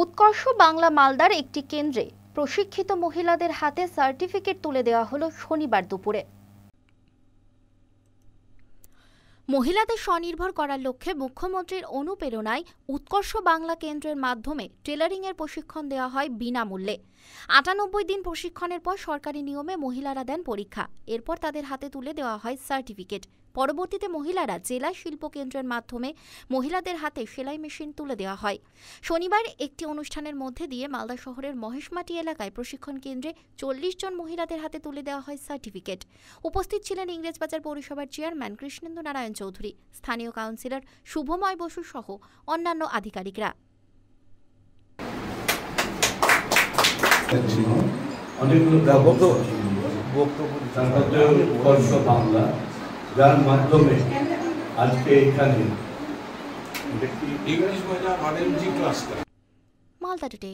উৎকর্ষ বাংলা মালদার একটি কেন্দ্রে প্রশিক্ষিত মহিলাদের হাতে সার্টিফিকেট তুলে দেওয়া হলো শনিবার দুপুরে। মহিলাদের স্বনির্ভর করার লক্ষ্যে মুখ্যমন্ত্রীর অনুপ্রেরণায় উৎকর্ষ বাংলা কেন্দ্রের মাধ্যমে টেলারিংয়ের প্রশিক্ষণ দেওয়া হয় বিনামূল্যে। ৯৮ দিন প্রশিক্ষণের পর সরকারি নিয়মে মহিলারা দেন পরীক্ষা। এরপর তাদের হাতে তুলে দেওয়া হয় সার্টিফিকেট। পরবর্তীতে মহিলারা জেলা শিল্প কেন্দ্রের মাধ্যমে মহিলাদের হাতে সেলাই মেশিন তুলে দেওয়া হয়। শনিবার একটি অনুষ্ঠানের মধ্যে দিয়ে মালদা শহরের মহেশমাটি এলাকায় প্রশিক্ষণ কেন্দ্রে ৪০ জন মহিলাদের হাতে তুলে দেওয়া হয় সার্টিফিকেট। উপস্থিত ছিলেন ইংরেজবাজার পৌরসভার চেয়ারম্যান কৃষ্ণেন্দু নারায়ণ চৌধুরী, স্থানীয় কাউন্সিলর শুভময় বসু সহ অন্যান্য আধিকারিকরা। যার মাধ্যমে আজকে এখানে মালদা টুডে।